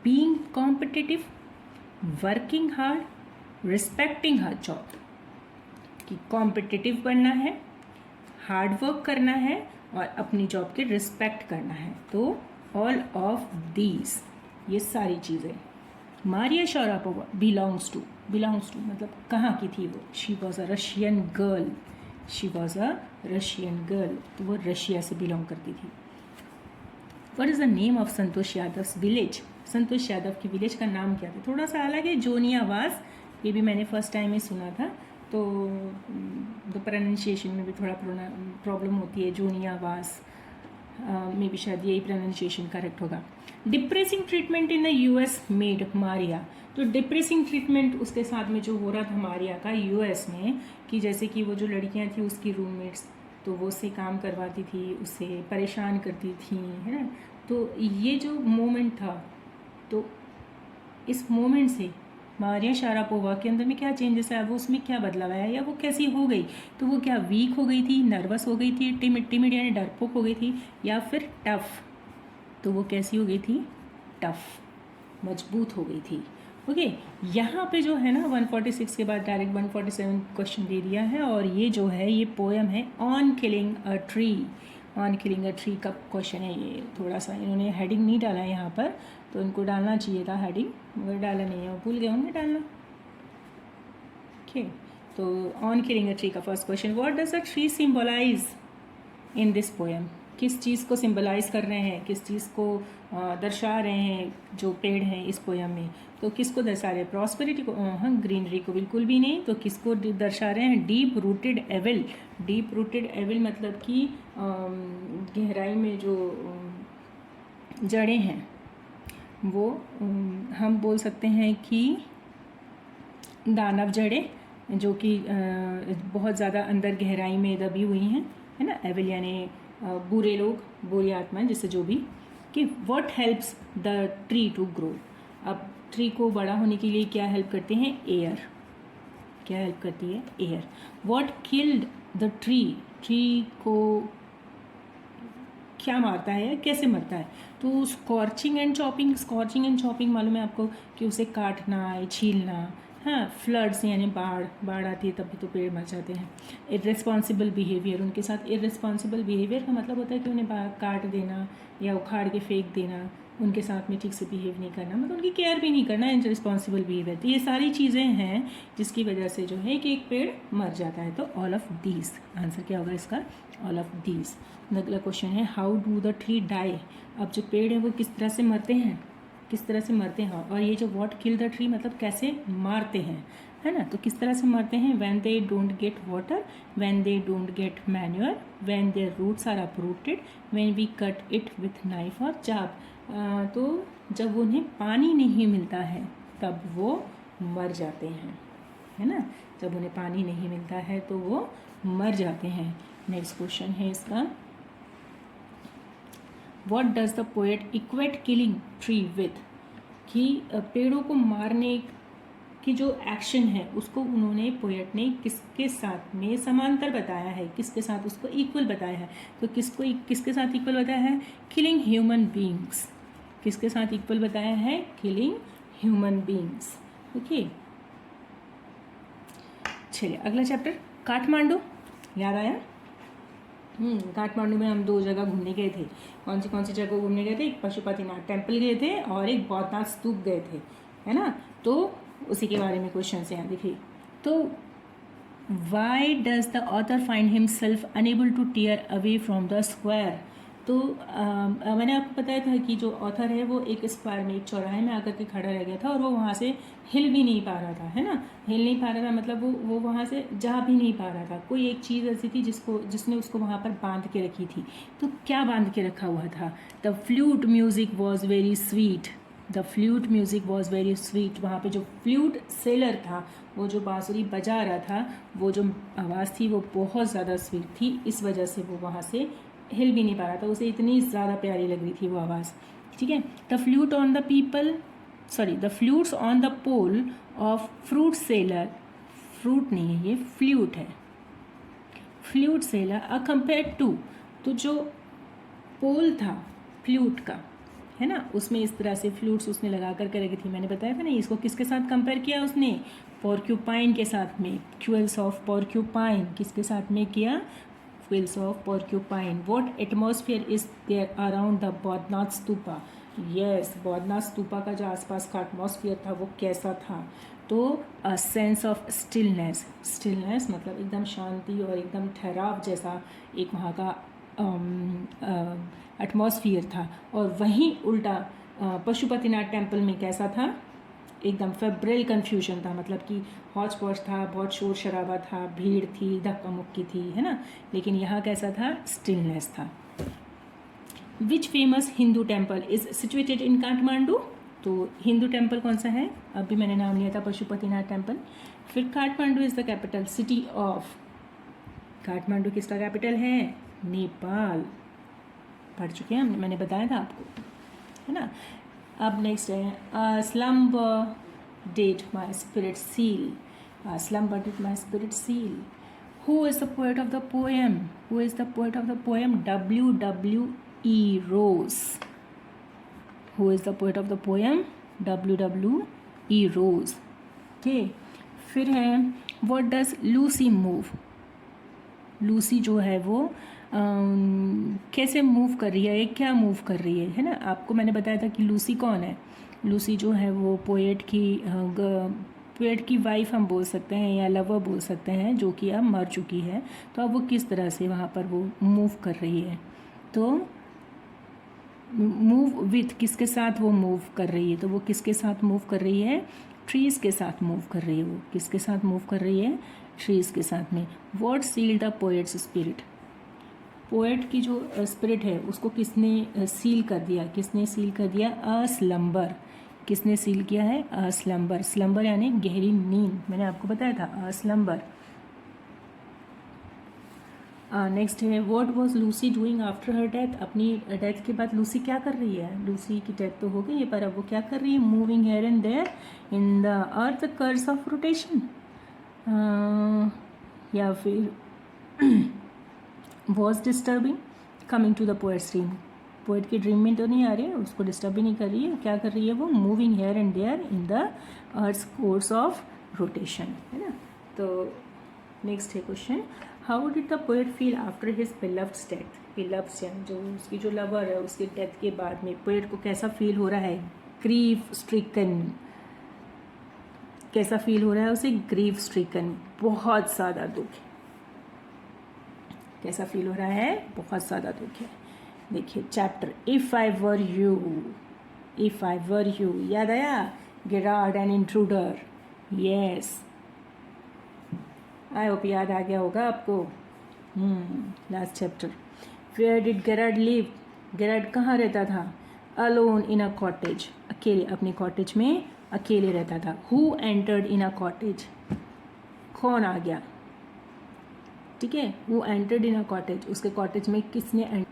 Being competitive, working hard, respecting her job. कि कॉम्पिटिटिव बनना है, हार्ड वर्क करना है और अपनी जॉब के रिस्पेक्ट करना है. तो ऑल ऑफ दीज, ये सारी चीज़ें. मारिया शारापोवा बिलोंग्स टू मतलब कहाँ की थी वो? She was a Russian girl. She was a Russian girl. तो वो रशिया से बिलोंग करती थी. What is the name of Santosh Yadav village? Santosh Yadav की विलेज का नाम क्या था? थोड़ा सा अलग है, जोनियावास. ये भी मैंने फर्स्ट टाइम ही सुना था, तो प्रोनाउंसिएशन में भी थोड़ा प्रॉब्लम होती है. जोनियावास में भी शायद यही प्रोनाउंसिएशन करेक्ट होगा. Depressing treatment in the US made Maria. तो डिप्रेसिंग ट्रीटमेंट उसके साथ में जो हो रहा था मारिया का US में, कि जैसे कि वो जो लड़कियां थी उसकी रूममेट्स, तो वो उससे काम करवाती थी, उससे परेशान करती थी, है ना. तो ये जो मोमेंट था, तो इस मोमेंट से मारिया शारापोवा के अंदर में क्या चेंजेस आया, वो उसमें क्या बदलाव आया, या वो कैसी हो गई? तो वो क्या वीक हो गई थी, नर्वस हो गई थी, टिमिड यानी डरपोक हो गई थी, या फिर टफ? तो वो कैसी हो गई थी? टफ, मजबूत हो गई थी. ओके. यहाँ पे जो है ना 146 के बाद डायरेक्ट 147 क्वेश्चन दे दिया है. और ये जो है ये पोएम है on killing a tree. On killing a tree का क्वेश्चन है ये. थोड़ा सा इन्होंने हेडिंग नहीं डाला है यहाँ पर, तो इनको डालना चाहिए था हेडिंग, मगर डाला नहीं है, वो भूल गए होंगे डालना. ओके. तो ऑन किलिंग अ ट्री का first question, what does a tree symbolise in this poem? किस चीज़ को सिंबलाइज कर रहे हैं, किस चीज़ को दर्शा रहे हैं जो पेड़ हैं इस पोएम में? तो किसको दर्शा रहे हैं? प्रॉस्पेरिटी को? हाँ, ग्रीनरी को बिल्कुल भी नहीं. तो किसको दर्शा रहे हैं? Deep rooted evil. Deep rooted evil मतलब कि गहराई में जो जड़ें हैं, वो हम बोल सकते हैं कि दानव जड़ें, जो कि बहुत ज़्यादा अंदर गहराई में दबी हुई हैं, है ना. एविल यानी बुरे लोग, बुरी आत्माएं, जिससे जो भी. कि what helps the tree to grow? अब ट्री को बड़ा होने के लिए क्या हेल्प करते हैं? एयर. क्या हेल्प करती है? Air. What killed the tree? Tree को क्या मारता है, कैसे मरता है? तो scorching and chopping. Scorching and chopping मालूम है आपको, कि उसे काटना, छीलना. हाँ, फ्लड्स यानी बाढ़ आती है तभी तो पेड़ मर जाते हैं. Irresponsible behaviour. उनके साथ इर्रेस्पॉन्सिबल बिहेवियर का मतलब होता है कि उन्हें काट देना या उखाड़ के फेंक देना, उनके साथ में ठीक से बिहेव नहीं करना, मतलब उनकी केयर भी नहीं करना, इर्रेस्पॉन्सिबल बिहेवियर. तो ये सारी चीज़ें हैं जिसकी वजह से जो है कि एक पेड़ मर जाता है. तो ऑल ऑफ दीज आंसर क्या होगा इसका? All of these. अगला क्वेश्चन है how do the tree die? अब जो पेड़ है वो किस तरह से मरते हैं, किस तरह से मरते हैं? और ये जो व्हाट किल द ट्री मतलब कैसे मारते हैं, है ना. तो किस तरह से मारते हैं? When they don't get water, when they don't get manure, when their roots are uprooted, when we cut it with knife और चाप. तो जब उन्हें पानी नहीं मिलता है तब वो मर जाते हैं, है ना. जब उन्हें पानी नहीं मिलता है तो वो मर जाते हैं. नेक्स्ट क्वेश्चन है इसका, what does the poet equate killing tree with? कि पेड़ों को मारने की जो एक्शन है उसको उन्होंने, पोएट ने किसके साथ में समांतर बताया है, किसके साथ उसको इक्वल बताया है? तो किसके साथ इक्वल बताया है? Killing human beings. किसके साथ इक्वल बताया है? Killing human beings. ओके, चलिए अगला चैप्टर काठमांडू। याद आया? काठमांडू में हम 2 जगह घूमने गए थे। कौन सी जगह घूमने गए थे? एक पशुपतिनाथ टेम्पल गए थे और एक बौद्धनाथ स्तूप गए थे, है ना। तो उसी के बारे में क्वेश्चन है यहाँ देखिए। तो why does the author find himself unable to tear away from the square? तो मैंने आपको बताया था कि जो ऑथर है वो एक स्क्वायर में, एक चौराहे में आकर के खड़ा रह गया था और वो वहाँ से हिल भी नहीं पा रहा था, है ना। हिल नहीं पा रहा था मतलब वो वहाँ से जा भी नहीं पा रहा था। कोई एक चीज़ ऐसी थी जिसने उसको वहाँ पर बांध के रखी थी। तो क्या बांध के रखा हुआ था? The flute music was very sweet. The flute music was very sweet. वहाँ पे जो फ्लूट सेलर था, वो जो बांसुरी बजा रहा था, वो जो आवाज़ थी वो बहुत ज़्यादा स्वीट थी। इस वजह से वो वहाँ से हिल भी नहीं पा रहा था, उसे इतनी ज़्यादा प्यारी लग रही थी वो आवाज़। ठीक है। The flute on the the flutes on the pole of fruit seller, fruit नहीं है ये, फ्लूट है, flute seller a compare to, तो जो पोल था फ्लूट का, है ना, उसमें इस तरह से फ्लूट्स उसने लगा करके रखी थी। मैंने बताया था ना, इसको किसके साथ कंपेयर किया उसने? पॉर्क्यूपाइन के साथ में। क्विल्स ऑफ पॉर्क्यूपाइन किसके साथ में किया? Quills of porcupine. What atmosphere is there around the Boudhanath stupa? Yes, Boudhanath stupa का जो आसपास का एटमॉस्फेयर था वो कैसा था? तो a sense of stillness, stillness मतलब एकदम शांति और एकदम ठहराव जैसा एक वहाँ का एटमॉस्फियर था। और वहीं उल्टा पशुपतिनाथ टेम्पल में कैसा था? एकदम फेब्रिल कन्फ्यूजन था, मतलब कि हौच पौच था, बहुत शोर शराबा था, भीड़ थी, धक्का मुक्की थी, है ना। लेकिन यहाँ कैसा था? स्टिलनेस था। Which famous Hindu temple is situated in Kathmandu? तो हिंदू टेम्पल कौन सा है? अभी मैंने नाम लिया था पशुपतिनाथ टेम्पल। फिर Kathmandu is the capital city of, Kathmandu किसका कैपिटल है? नेपाल। पढ़ चुके हैं हमने, मैंने बताया था आपको, है ना। अब नेक्स्ट है slumber did my spirit seal, slumber did my spirit seal. Who is the poet of the poem? Who is the poet of the poem? W.W.E. रोज। Who is the poet of the poem? W.W.E. रोज। Okay, फिर है what does Lucy move? Lucy जो है वो कैसे move कर रही है, क्या मूव कर रही है ना। आपको मैंने बताया था कि लूसी कौन है। लूसी जो है वो पोएट की वाइफ हम बोल सकते हैं या लवर बोल सकते हैं, जो कि अब मर चुकी है। तो अब वो किस तरह से वहाँ पर वो मूव कर रही है? तो मूव विथ, किसके साथ वो मूव कर रही है? तो वो किसके साथ मूव कर रही है? ट्रीज़ के साथ मूव कर रही है। वो किसके साथ मूव कर रही है? ट्रीज़ के साथ में। What sealed the poet's spirit? Poet की जो स्पिरिट है उसको किसने सील कर दिया? किसने सील कर दिया? अ स्लम्बर। किसने सील किया है? अ स्लम्बर। स्लम्बर यानी गहरी नींद, मैंने आपको बताया था, अ स्लम्बर। नेक्स्ट है what was Lucy doing after her death? अपनी डेथ के बाद लूसी क्या कर रही है? लूसी की डेथ तो हो गई है, पर अब वो क्या कर रही है? Moving here and there in the earth course of rotation. या फिर was disturbing coming to the poet's dream? Poet की ड्रीम में तो नहीं आ रही है, उसको डिस्टर्ब भी नहीं कर रही है। क्या कर रही है वो? Moving here and there in the earth course of rotation, है ना। तो नेक्स्ट है question, how did the poet feel after his beloved's death? Beloved's यानी जो उसकी जो लवर है, उसकी डेथ के बाद में पोएट को कैसा फील हो रहा है? Grief stricken. कैसा फील हो रहा है उसे? ग्रीफ स्ट्रिकन, बहुत ज़्यादा दुख है। कैसा फील हो रहा है? बहुत ज़्यादा दुख है। देखिए chapter if I were you, if I were you याद आया? Gerard and intruder, yes, I hope याद आ गया होगा आपको। Last chapter. Where did Gerard live? Gerard कहाँ रहता था? अलोन इन अ कॉटेज, अकेले, अपने कॉटेज में अकेले रहता था। Who entered in a cottage? कौन आ गया? ठीक है, who entered in a cottage, उसके कॉटेज में किसने?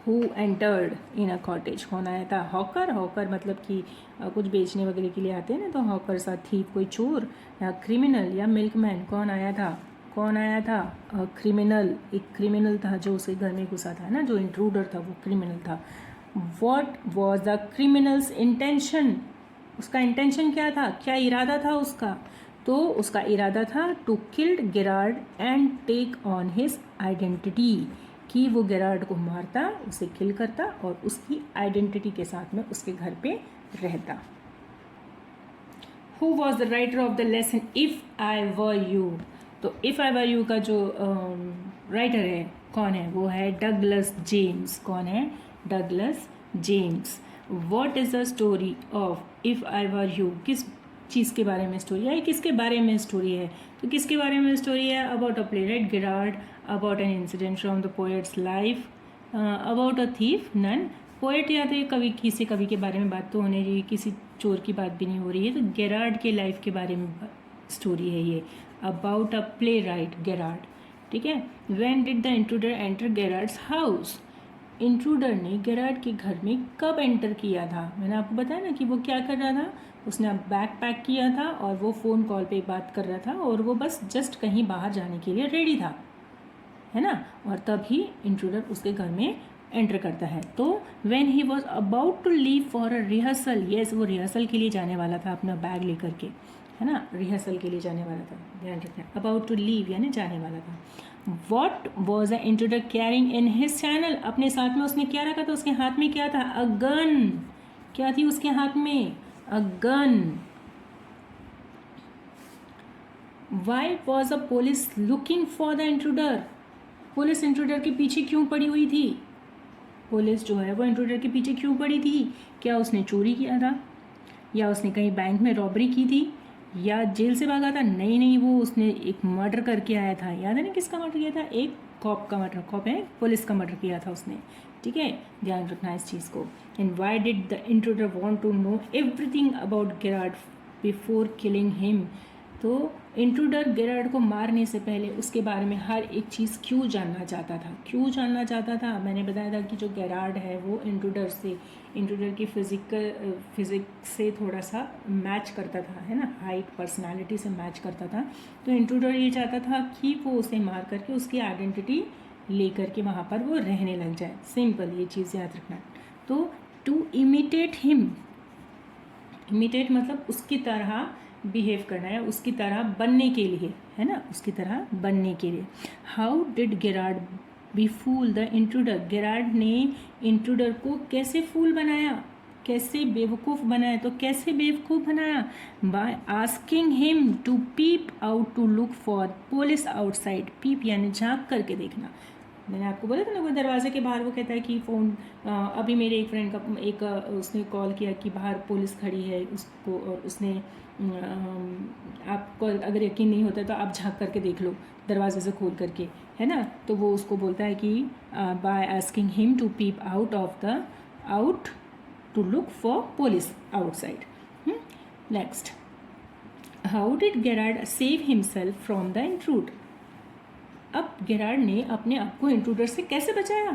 Who entered in a cottage, कौन आया था? हॉकर। हॉकर मतलब कि कुछ बेचने वगैरह के लिए आते हैं ना, तो हॉकर सा थीप, कोई चोर, या क्रिमिनल या मिल्कमैन। कौन आया था? कौन आया था? क्रिमिनल। एक क्रिमिनल था जो उसके घर में घुसा था ना, जो इंट्रूडर था वो क्रिमिनल था। What was the criminals intention, उसका इंटेंशन क्या था, क्या इरादा था उसका, तो उसका इरादा था to killed Gerard and take on his identity, कि वो गेरार्ड को मारता, उसे किल करता और उसकी आइडेंटिटी के साथ में उसके घर पे रहता। Who was the writer of the lesson if I were you, तो इफ़ आई वर यू का जो राइटर है कौन है, वो है डगलस जेम्स। कौन है, Douglas James. What is the story of if I were you, किस चीज़ के बारे में स्टोरी है, किसके बारे में स्टोरी है, तो किसके बारे में स्टोरी है, about a playwright Gerard, about an incident from the poet's life, about a thief नन। पोएट या तो कवि, किसी कवि के बारे में बात तो होने रही है, किसी चोर की बात भी नहीं हो रही है, तो गेरार्ड के लाइफ के बारे में स्टोरी है ये, about a playwright Gerard. ठीक है। When did the intruder enter Gerard's house, intruder ने गेरार्ड के घर में कब एंटर किया था। मैंने आपको बताया ना कि वो क्या कर रहा था, उसने बैग पैक किया था और वो फ़ोन कॉल पे बात कर रहा था और वो बस जस्ट कहीं बाहर जाने के लिए रेडी था, है ना, और तभी इंट्रूडर उसके घर में एंटर करता है। तो when he was about to leave for a rehearsal, yes वो रिहर्सल के लिए जाने वाला था अपना बैग लेकर के, है ना, रिहर्सल के लिए जाने वाला था, ध्यान रखना, अबाउट टू लीव यानी जाने वाला था। What was a intruder carrying in his channel, अपने साथ में उसने क्या रखा था, उसके हाथ में क्या था, अ गन, क्या थी उसके हाथ में, a gun. Why was a police looking for the intruder, police intruder के पीछे क्यों पड़ी हुई थी, पुलिस जो है वो इंट्रूडर के पीछे क्यों पड़ी थी, क्या उसने चोरी किया था, या उसने कहीं बैंक में रॉबरी की थी, या जेल से भागा था, नहीं नहीं, वो उसने एक मर्डर करके आया था, याद है ना किसका मर्डर किया था, एक कॉप का मर्डर, कॉप है पुलिस का मर्डर किया था उसने। ठीक है, ध्यान रखना इस चीज़ को। And why did the intruder want to know everything about Gerard before killing him, तो इंट्रूडर गेरार्ड को मारने से पहले उसके बारे में हर एक चीज़ क्यों जानना चाहता था, क्यों जानना चाहता था, मैंने बताया था कि जो गेरार्ड है वो इंट्रूडर की फिजिक्स से थोड़ा सा मैच करता था, है ना, हाइट पर्सनालिटी से मैच करता था, तो इंट्रूडर ये चाहता था कि वो उसे मार करके उसकी आइडेंटिटी लेकर के वहाँ पर वो रहने लग जाए, सिंपल ये चीज़ याद रखना। तो टू इमिटेट हिम, इमिटेट मतलब उसकी तरह बिहेव करना है, उसकी तरह बनने के लिए, है ना, उसकी तरह बनने के लिए। How did Gerard befool the intruder, Gerard ने इंट्रूडर को कैसे फूल बनाया, कैसे बेवकूफ़ बनाया, तो कैसे बेवकूफ़ बनाया, by asking him to peep out to look for police outside, peep यानी झाँक करके देखना, मैंने आपको बोला था ना, कोई दरवाजे के बाहर वो कहता है कि फ़ोन, अभी मेरे एक फ्रेंड का उसने कॉल किया कि बाहर पुलिस खड़ी है उसको, और उसने आपको अगर यकीन नहीं होता तो आप झाँक करके देख लो दरवाजे से खोल करके, है ना, तो वो उसको बोलता है कि by asking him to peep out to look for police outside. Next, how did Gerard save himself from the intruder, अब गेरार्ड ने अपने आप को इंट्रूडर से कैसे बचाया,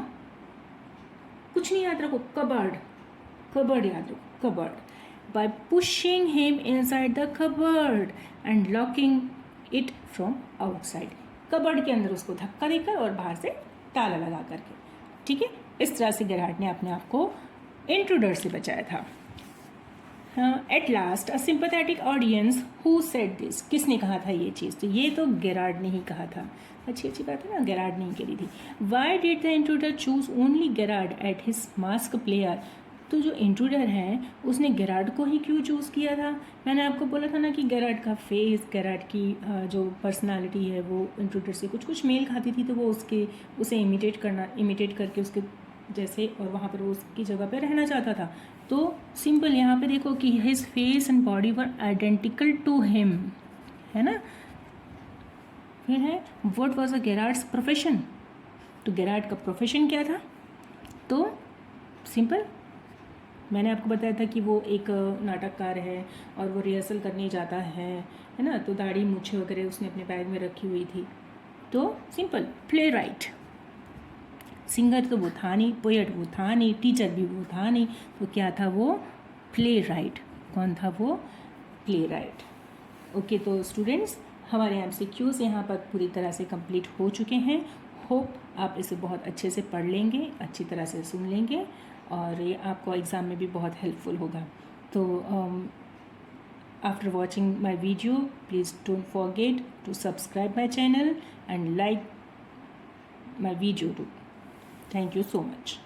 कुछ नहीं याद रखो, कबर्ड याद रखो, cupboard, bye pushing him inside the cupboard and locking it from outside, cupboard के अंदर उसको धक्का देकर और बाहर से ताला लगा करके। ठीक है, इस तरह से गेरार्ड ने अपने आप को इंट्रूडर से बचाया था। At last a sympathetic audience who said this, किसने कहा था ये चीज़, तो ये तो गेरार्ड ने ही कहा था, अच्छी बात है ना, गेरार्ड ने ही करी थी। Why did the intruder choose only Gerard at his mask player, तो जो इंट्रूडर है उसने गेरार्ड को ही क्यों चूज़ किया था, मैंने आपको बोला था ना कि गेरार्ड का फेस, गेरार्ड की जो पर्सनालिटी है वो इंट्रूडर से कुछ कुछ मेल खाती थी, तो वो उसे इमिटेट करके उसके जैसे, और वहाँ पर वो उसकी जगह पे रहना चाहता था। तो सिंपल यहाँ पे देखो कि his face and body were identical to him, है ना। फिर है what was a Gerard's profession, तो गेरार्ड का प्रोफेशन क्या था, तो सिंपल मैंने आपको बताया था कि वो एक नाटककार है और वो रिहर्सल करने जाता है ना, तो दाढ़ी मूछे वगैरह उसने अपने बैग में रखी हुई थी, तो सिंपल प्ले राइट, सिंगर तो वो था नहीं, पोएट वो था नहीं, टीचर भी वो था नहीं, तो क्या था वो, प्ले राइट, कौन था वो, प्ले राइट। ओके, तो स्टूडेंट्स हमारे MCQs यहाँ पर पूरी तरह से कंप्लीट हो चुके हैं। होप आप इसे बहुत अच्छे से पढ़ लेंगे, अच्छी तरह से सुन लेंगे और ये आपको एग्ज़ाम में भी बहुत हेल्पफुल होगा। तो after watching my video please don't forget to subscribe my channel and like my video too. Thank you so much.